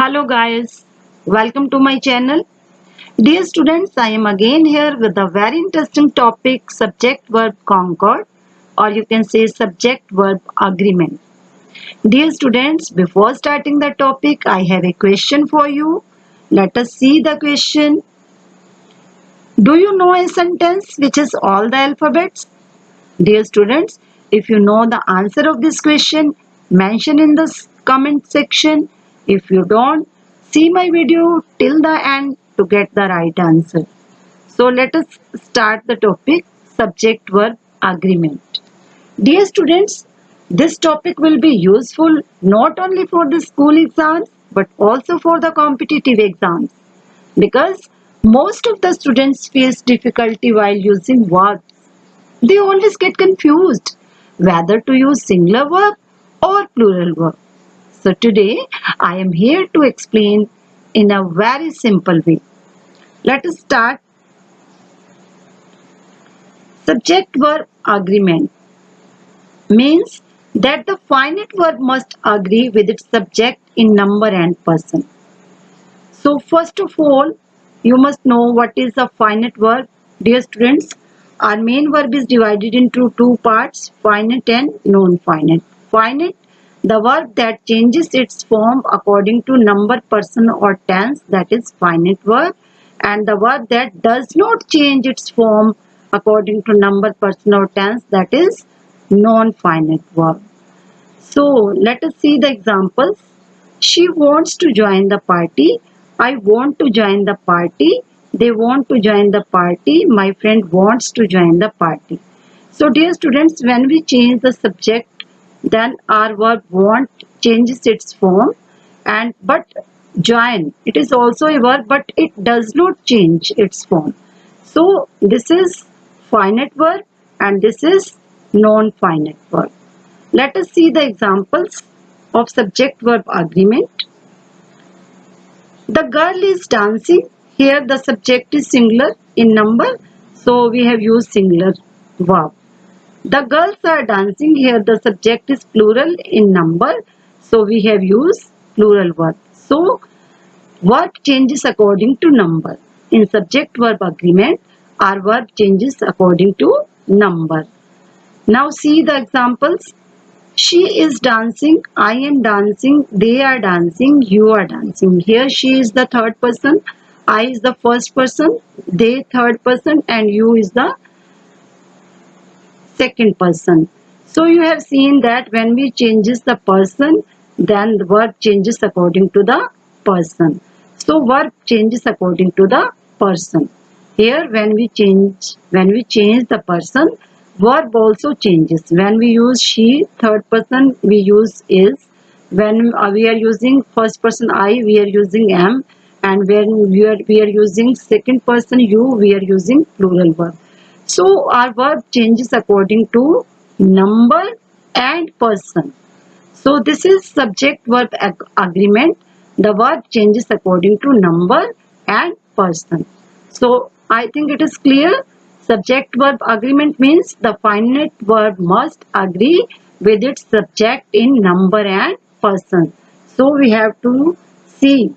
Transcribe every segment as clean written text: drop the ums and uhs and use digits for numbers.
Hello guys, welcome to my channel. Dear students, I am again here with a very interesting topic, subject verb concord, or you can say subject verb agreement. Dear students, before starting the topic, I have a question for you. Let us see the question. Do you know a sentence which is all the alphabets? Dear students, if you know the answer of this question, mention in the comment section. If you don't, see my video till the end to get the right answer. So let us start the topic subject verb agreement. Dear students, this topic will be useful not only for the school exams but also for the competitive exams because most of the students face difficulty while using verbs. They always get confused whether to use singular verb or plural verb. So today I am here to explain in a very simple way. Let us start. Subject verb agreement means that the finite verb must agree with its subject in number and person. So first of all, you must know what is a finite verb. Dear students, our main verb is divided into two parts, finite and non-finite. Finite, the verb that changes its form according to number, person or tense, that is finite verb. And the verb that does not change its form according to number, person or tense, that is non-finite verb. So let us see the examples. She wants to join the party. I want to join the party. They want to join the party. My friend wants to join the party. So dear students, when we change the subject, then our verb want changes its form and but join, it is also a verb but it does not change its form. So this is finite verb and this is non-finite verb. Let us see the examples of subject verb agreement. The girl is dancing. Here the subject is singular in number, so we have used singular verb. The girls are dancing. Here the subject is plural in number, so we have used plural verb. So verb changes according to number. In subject verb agreement, our verb changes according to number. Now see the examples. She is dancing, I am dancing, they are dancing, you are dancing. Here she is the third person, I is the first person, they third person and you is the second person. So you have seen that when we changes the person, then the verb changes according to the person. So verb changes according to the person. Here when we change the person, verb also changes. When we use she, third person, we use is. When we are using first person I, we are using am. And when we are using second person you, we are using plural verb. So our verb changes according to number and person. So this is subject verb agreement. The verb changes according to number and person. So I think it is clear. Subject verb agreement means the finite verb must agree with its subject in number and person. So we have to see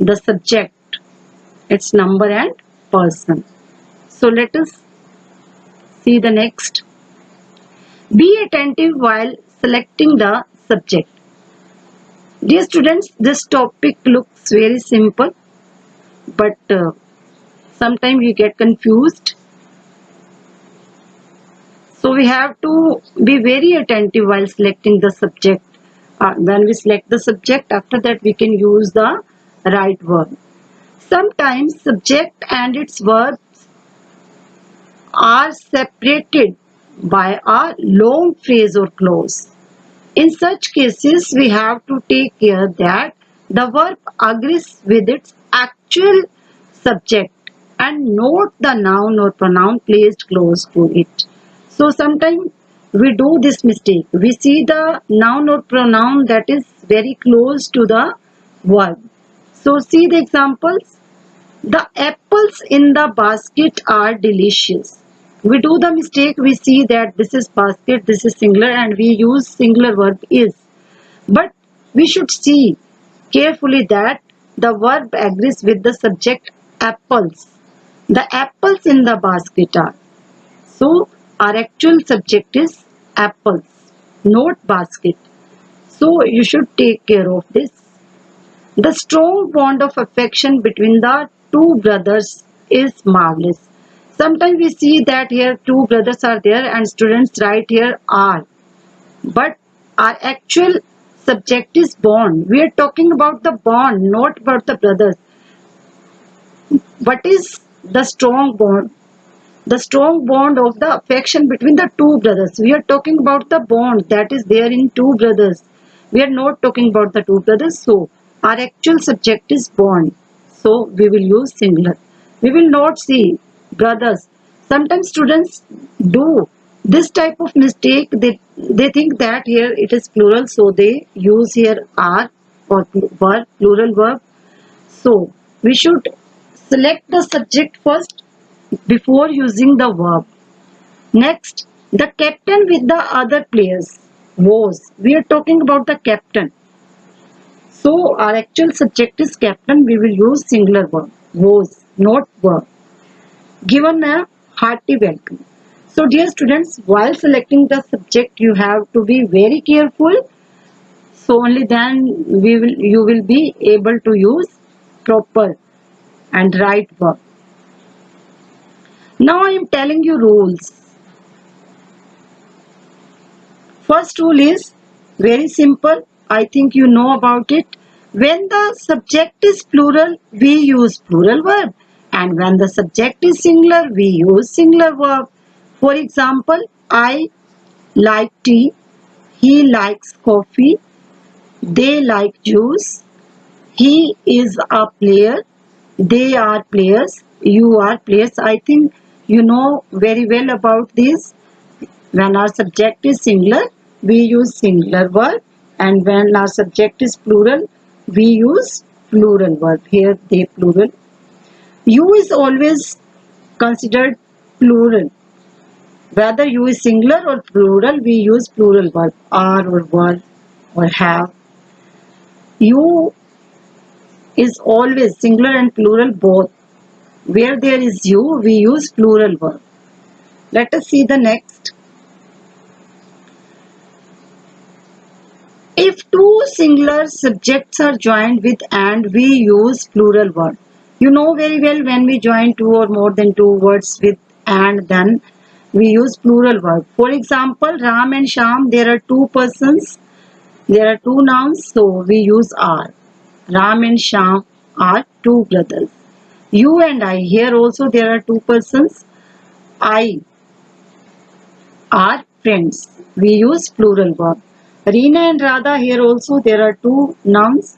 the subject, its number and person. So let us see the next. Be attentive while selecting the subject. Dear students, this topic looks very simple, but sometimes you get confused. So we have to be very attentive while selecting the subject. When we select the subject, after that we can use the right verb. Sometimes subject and its verb are separated by a long phrase or clause. In such cases, we have to take care that the verb agrees with its actual subject and not the noun or pronoun placed close to it. So sometimes we do this mistake. We see the noun or pronoun that is very close to the verb. So see the examples. The apples in the basket are delicious. We do the mistake, we see that this is basket, this is singular and we use singular verb is. But we should see carefully that the verb agrees with the subject apples. The apples in the basket are. So our actual subject is apples, not basket. So you should take care of this. The strong bond of affection between the two brothers is marvelous. Sometimes we see that here two brothers are there and students write here are. But our actual subject is bond. We are talking about the bond, not about the brothers. What is the strong bond? The strong bond of the affection between the two brothers. We are talking about the bond that is there in two brothers. We are not talking about the two brothers. So our actual subject is bond. So we will use singular. We will not see brothers. Sometimes students do this type of mistake. They think that here it is plural. So they use here are or verb, plural verb. So we should select the subject first before using the verb. Next, the captain with the other players was. We are talking about the captain. So our actual subject is captain. We will use singular verb. Was, not verb. Given a hearty welcome. So dear students, while selecting the subject, you have to be very careful. So only then you will be able to use proper and right verb. Now I am telling you rules. First rule is very simple. I think you know about it. When the subject is plural, we use plural verb. And when the subject is singular, we use singular verb. For example, I like tea. He likes coffee. They like juice. He is a player. They are players. You are players. I think you know very well about this. When our subject is singular, we use singular verb, and when our subject is plural, we use plural verb. Here they plural. You is always considered plural. Whether you is singular or plural, we use plural verb. Are or were or have. You is always singular and plural both. Where there is you, we use plural verb. Let us see the next. If two singular subjects are joined with and, we use plural word. You know very well when we join two or more than two words with and, then we use plural word. For example, Ram and Sham, there are two persons, there are two nouns, so we use are. Ram and Sham are two brothers. You and I, here also there are two persons. I are friends. We use plural verb. Reena and Radha, here also there are two nouns.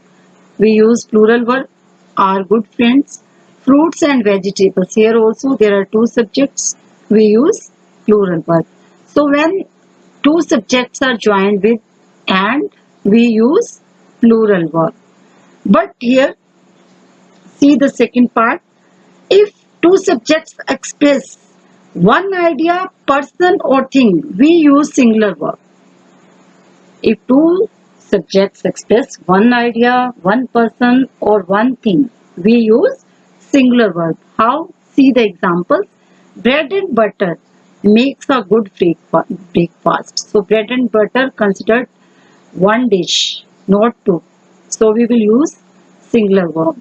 We use plural verb. Are good friends. Fruits and vegetables. Here also there are two subjects. We use plural verb. So when two subjects are joined with and, we use plural verb. But here see the second part. If two subjects express one idea, person or thing, we use singular verb. If two subjects express one idea, one person or one thing, we use singular verb. How? See the examples. Bread and butter makes a good breakfast. So bread and butter considered one dish, not two. So we will use singular verb.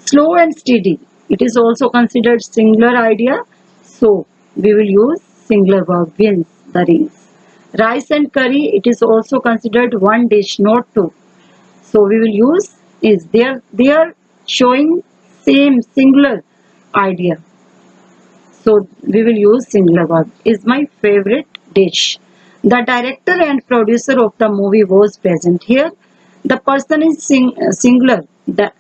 Slow and steady. It is also considered singular idea. So we will use singular verb wins the race. Rice and curry. It is also considered one dish, not two. So we will use is there. They are showing same singular idea. So we will use singular verb. Is my favorite dish. The director and producer of the movie was present here. The person is singular. The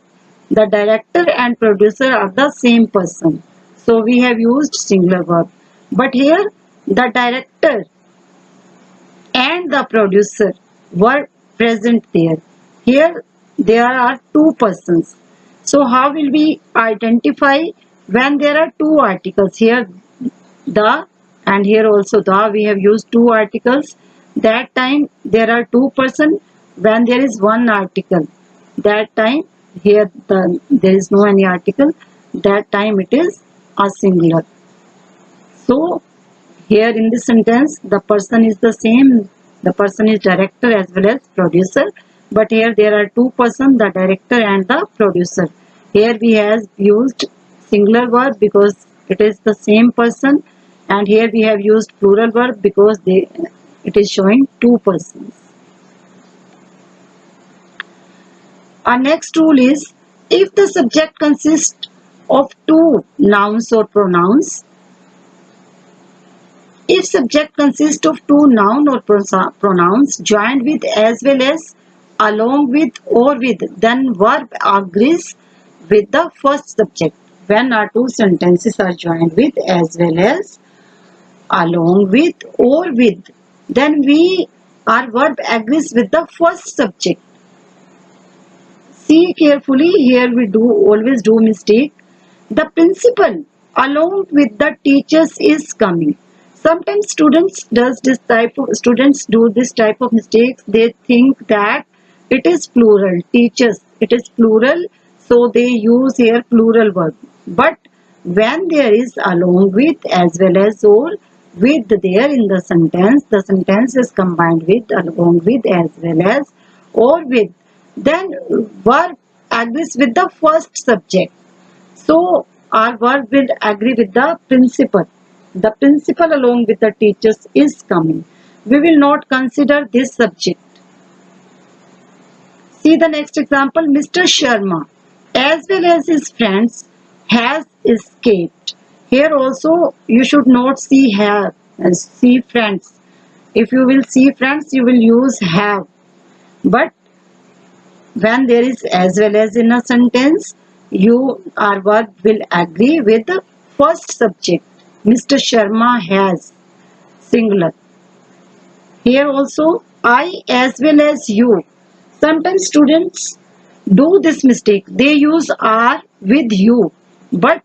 director and producer are the same person. So we have used singular verb. But here the director and the producer were present there. Here there are two persons. So how will we identify when there are two articles? Here the and here also the, we have used two articles. That time there are two persons when there is one article. that time here there is no any article, that time it is a singular. So here in this sentence the person is the same, the person is director as well as producer, but here there are two persons, the director and the producer. Here we have used singular verb because it is the same person, and here we have used plural verb because it is showing two persons. Our next rule is, if the subject consists of two nouns or pronouns, if subject consists of two noun or pronouns joined with as well as, along with or with, then verb agrees with the first subject. When our two sentences are joined with as well as, along with or with, then our verb agrees with the first subject. See carefully, here we always do mistake. The principal along with the teachers is coming. Sometimes students do this type of mistakes. They think that it is plural, teachers. It is plural, so they use here plural verb. But when there is along with as well as or with there in the sentence is combined with along with as well as or with, then verb agrees with the first subject. So our verb will agree with the principal. The principal along with the teachers is coming. We will not consider this subject. See the next example. Mr. Sharma, as well as his friends, has escaped. Here also you should not see have, see friends. If you will see friends, you will use have. But when there is as well as in a sentence, our verb will agree with the first subject. Mr. Sharma has, singular. Here also I as well as you. Sometimes students do this mistake. They use are with you. But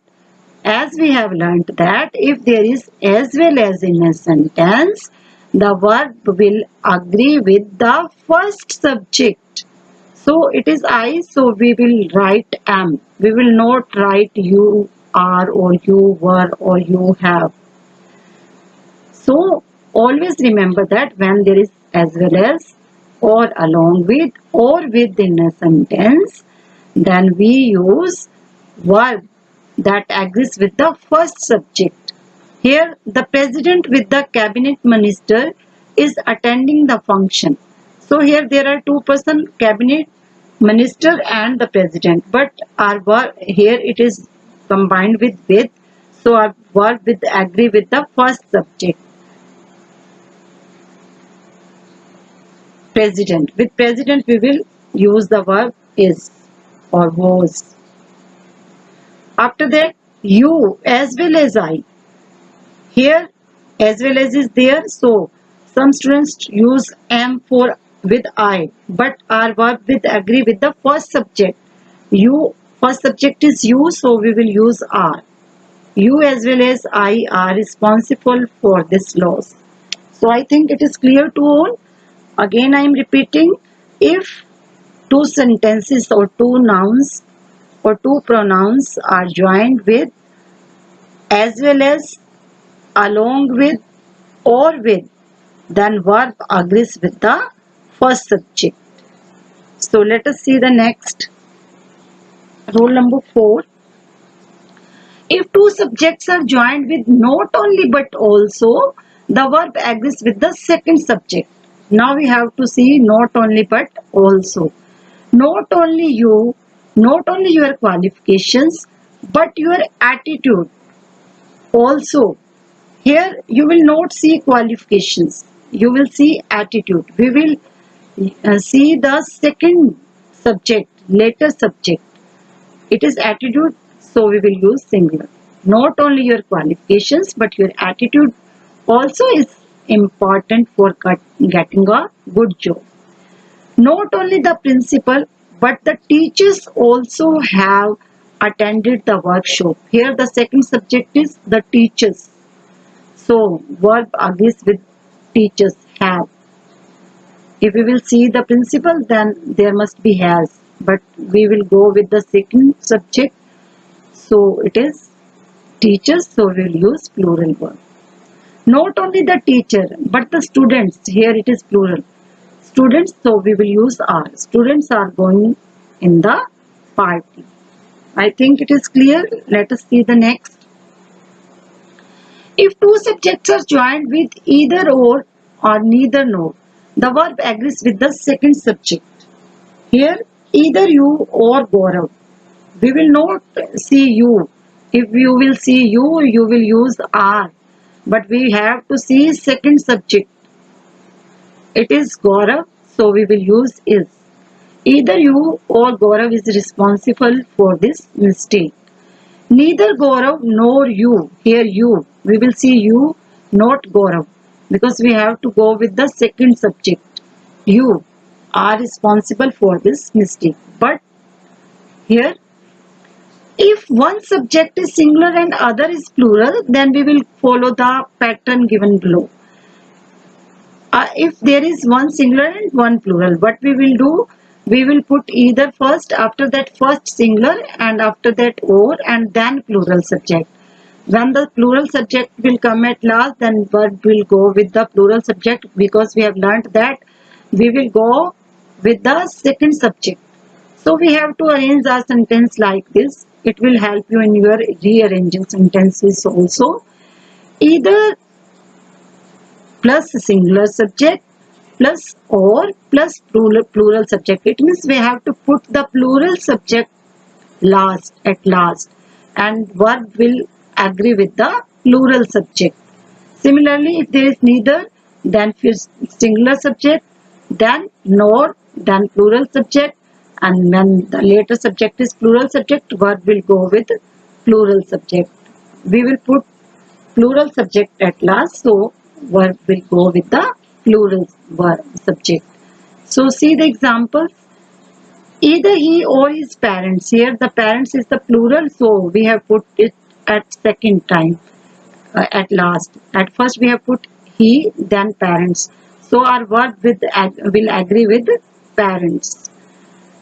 as we have learnt that if there is as well as in a sentence, the verb will agree with the first subject. So it is I, so we will write am. We will not write you are or you were or you have. So always remember that when there is as well as or along with or within a sentence, then we use verb that agrees with the first subject. Here the president with the cabinet minister is attending the function. So here there are two person, cabinet minister and the president, but our verb here it is combined with, so our verb with agree with the first subject. President, with president we will use the verb is or was. After that, you as well as I. Here as well as is there, so some students use am for with I, but our verb with agree with the first subject. You, first subject is you, so we will use are. You as well as I are responsible for this loss. So I think it is clear to all. Again I am repeating, if two sentences or two nouns or two pronouns are joined with as well as, along with or with, then verb agrees with the first subject. So let us see the next. Rule number 4. If two subjects are joined with not only but also, the verb agrees with the second subject. Now we have to see not only but also. Not only you, not only your qualifications, but your attitude also. Here you will not see qualifications, you will see attitude. We will see the second subject, later subject. It is attitude, so we will use singular. Not only your qualifications, but your attitude also is important for getting a good job. Not only the principal, but the teachers also have attended the workshop. Here the second subject is the teachers. So verb agrees with teachers have. If we will see the principal, then there must be has. but we will go with the second subject. So it is teachers, so we will use plural verb. Not only the teacher, but the students. Here it is plural. Students, so we will use are. Students are going in the party. I think it is clear. Let us see the next. If two subjects are joined with either or neither nor, the verb agrees with the second subject. Here, either you or Gaurav. We will not see you. If you will see you, you will use are. But we have to see second subject. It is Gaurav, so we will use is. Either you or Gaurav is responsible for this mistake. Neither Gaurav nor you. Here you. We will see you, not Gaurav. Because we have to go with the second subject. You are responsible for this mistake. But here, if one subject is singular and other is plural, then we will follow the pattern given below. If there is one singular and one plural, what we will do, we will put either first, after that first singular, and after that or, and then plural subject. When the plural subject will come at last, then verb will go with the plural subject, because we have learnt that we will go with the second subject. So we have to arrange our sentence like this. It will help you in your rearranging sentences also. Either plus singular subject plus or plus plural subject. It means we have to put the plural subject last at last, and verb will agree with the plural subject. Similarly, if there is neither, then singular subject, then nor, then plural subject, and when the later subject is plural subject, verb will go with plural subject. We will put plural subject at last, so verb will go with the plural verb subject. So see the examples. Either he or his parents. Here the parents is the plural, so we have put it at second time, at last. At first we have put he, then parents. So our verb will agree with parents.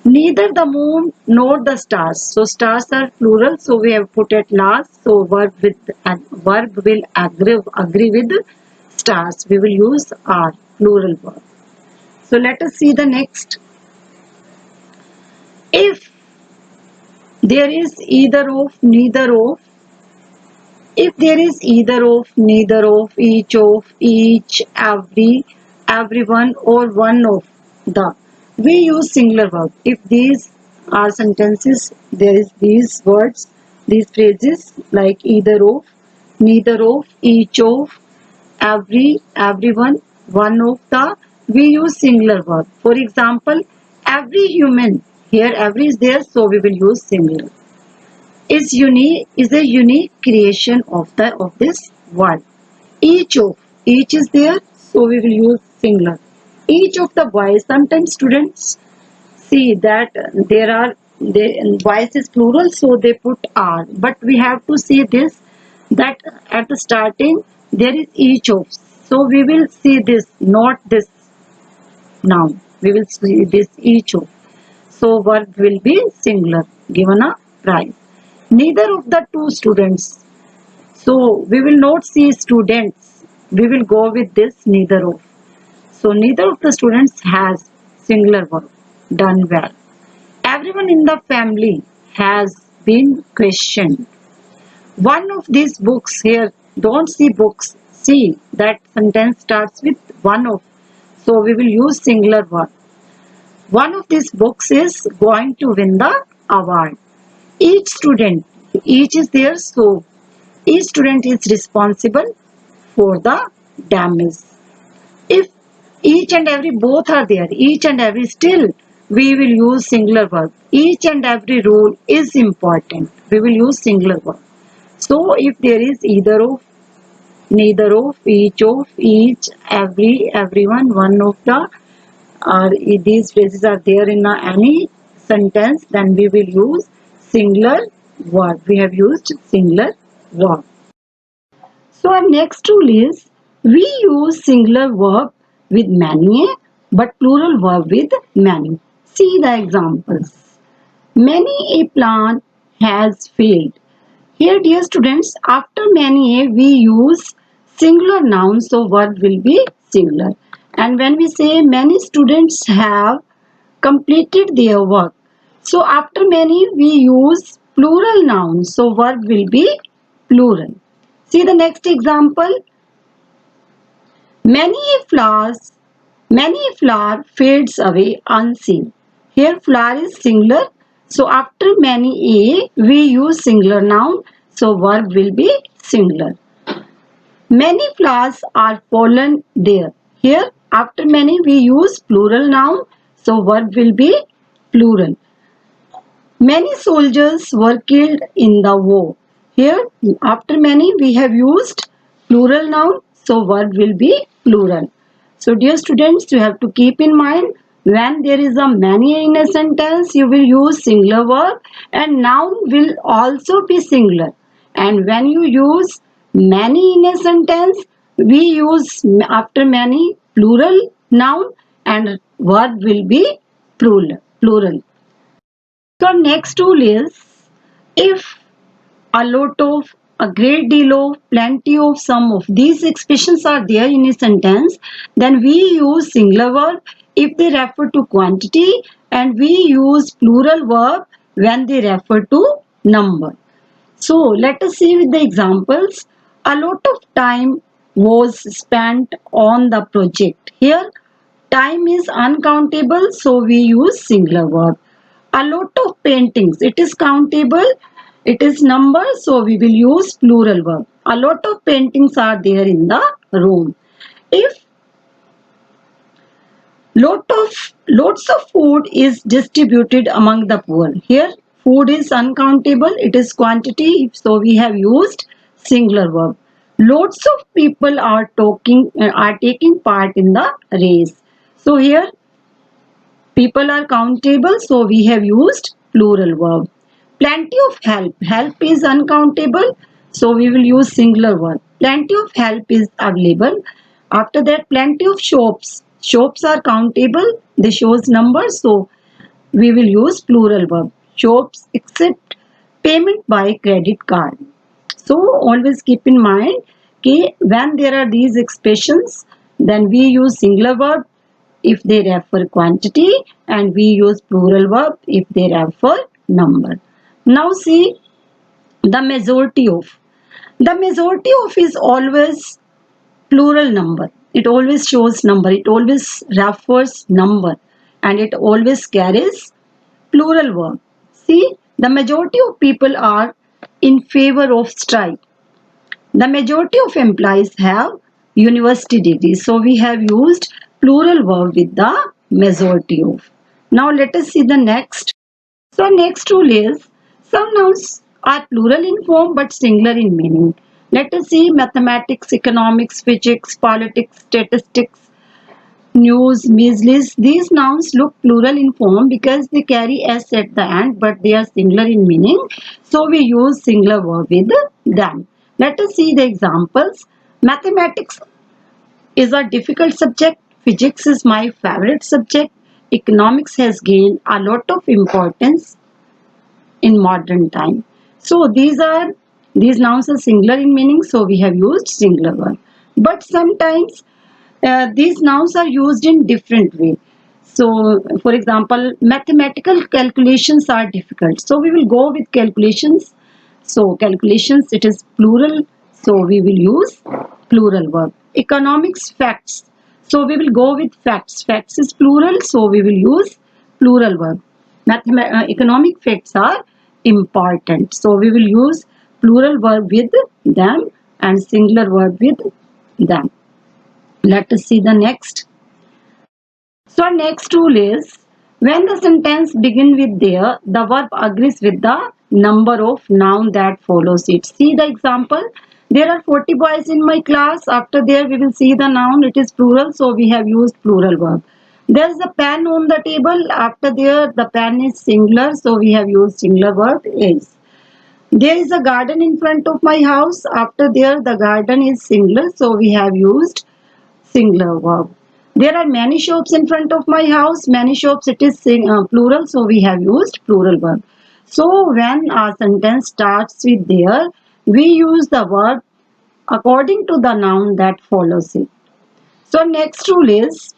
Neither the moon nor the stars. So stars are plural, so we have put at last. So verb will agree with stars. We will use are, plural verb. So let us see the next. If there is either of, neither of, if there is either of, neither of, each, every, everyone, or one of the, we use singular verb. If these are sentences, there is these words, these phrases like either of, neither of, each of, every, everyone, one of the, we use singular verb. For example, every human, here every is there, so we will use singular. Is a unique creation of this world. Each is there, so we will use singular. Each of the boys. Sometimes students see that there are boys is plural, so they put are. But we have to see this, that at the starting there is each of. So we will see this, not this noun. We will see this each of. So verb will be singular, given a prize. Neither of the two students. So we will not see students. We will go with this neither of. So neither of the students has singular verb. Done well. Everyone in the family has been questioned. One of these books here, don't see books. See that sentence starts with one of. So we will use singular verb. One of these books is going to win the award. Each student, each is there, so each student is responsible for the damage. If each and every both are there, each and every, still we will use singular verb. Each and every rule is important. We will use singular verb. So if there is either of, neither of, each, every, everyone, one of the, or these phrases are there in any sentence, then we will use singular verb. We have used singular verb. So our next rule is, we use singular verb with many, but plural verb with many. See the examples. Many a plan has failed. Here, dear students, after many a we use singular noun, so verb will be singular. And when we say many students have completed their work, so after many we use plural noun, so verb will be plural. See the next example. Many flowers, many flower fades away unseen. Here flower is singular. So after many a we use singular noun. So verb will be singular. Many flowers are fallen there. Here after many we use plural noun. So verb will be plural. Many soldiers were killed in the war. Here after many we have used plural noun, so verb will be plural. So dear students, you have to keep in mind when there is a many in a sentence you will use singular verb and noun will also be singular. And when you use many in a sentence we use after many plural noun and verb will be plural. So next rule is if a lot of, a great deal of, plenty of, some of these expressions are there in a sentence, then we use singular verb if they refer to quantity and we use plural verb when they refer to number. So let us see with the examples. A lot of time was spent on the project. Here time is uncountable, so we use singular verb. A lot of paintings, it is countable, it is number, so we will use plural verb. A lot of paintings are there in the room. If lots of food is distributed among the poor, here food is uncountable, it is quantity, so we have used singular verb. Lots of people are taking part in the race, so here people are countable, so we have used plural verb. Plenty of help. Help is uncountable, so we will use singular verb. Plenty of help is available. After that, plenty of shops. Shops are countable. They shows numbers, so we will use plural verb. Shops accept payment by credit card. So always keep in mind कि when there are these expressions, then we use singular verb if they refer quantity and we use plural verb if they refer number. Now see the majority of. The majority of is always plural number. It always shows number. It always refers number and it always carries plural verb. See, the majority of people are in favor of strike. The majority of employees have university degrees. So we have used plural verb with the majority of. Now let us see the next. So next rule is some nouns are plural in form but singular in meaning. Let us see mathematics, economics, physics, politics, statistics, news, measles. These nouns look plural in form because they carry s at the end but they are singular in meaning. So we use singular verb with them. Let us see the examples. Mathematics is a difficult subject. Physics is my favorite subject. Economics has gained a lot of importance in modern time. So these nouns are singular in meaning, so we have used singular verb. But sometimes these nouns are used in different way. So for example, mathematical calculations are difficult. So we will go with calculations. So calculations, it is plural. So we will use plural verb. Economics, facts. So we will go with facts. Facts is plural. So we will use plural verb. Economic facts are important. So we will use plural verb with them and singular verb with them. Let us see the next. So next rule is when the sentence begin with there, the verb agrees with the number of noun that follows it. See the example. There are 40 boys in my class. After there we will see the noun. It is plural, so we have used plural verb. There is a pen on the table. After there the pen is singular, so we have used singular verb is. There is a garden in front of my house. After there the garden is singular, so we have used singular verb. There are many shops in front of my house. Many shops, it is plural, so we have used plural verb. So when our sentence starts with there, we use the verb according to the noun that follows it. So next rule is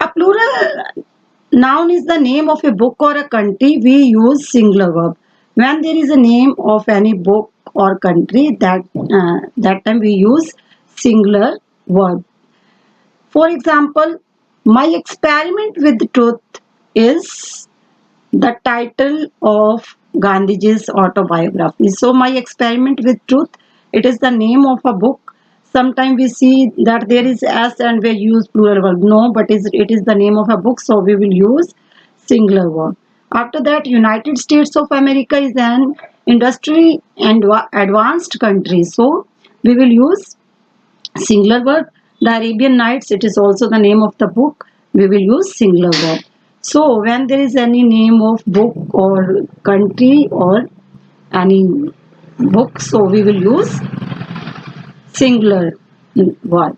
a plural noun is the name of a book or a country. We use singular verb. When there is a name of any book or country, that time we use singular verb. For example, my experiment with truth is the title of Gandhiji's autobiography. So my experiment with truth, it is the name of a book. Sometimes we see that there is s and we use plural verb. No, but it is the name of a book, so we will use singular verb. After that, United States of America is an industry and advanced country, so we will use singular verb. The Arabian Nights, it is also the name of the book. We will use singular verb. So when there is any name of book or country or any book, so we will use singular verb.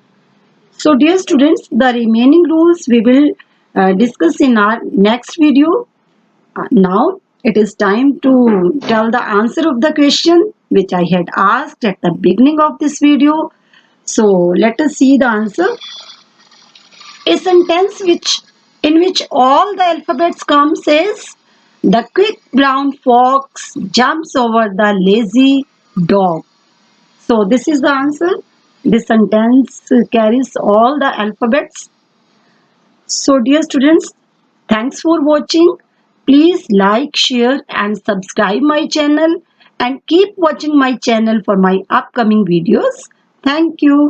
So dear students, the remaining rules we will discuss in our next video. Now it is time to tell the answer of the question which I had asked at the beginning of this video. So let us see the answer. A sentence in which all the alphabets come says the quick brown fox jumps over the lazy dog. So this is the answer. This sentence carries all the alphabets. So dear students, thanks for watching. Please like, share and subscribe my channel and keep watching my channel for my upcoming videos. Thank you.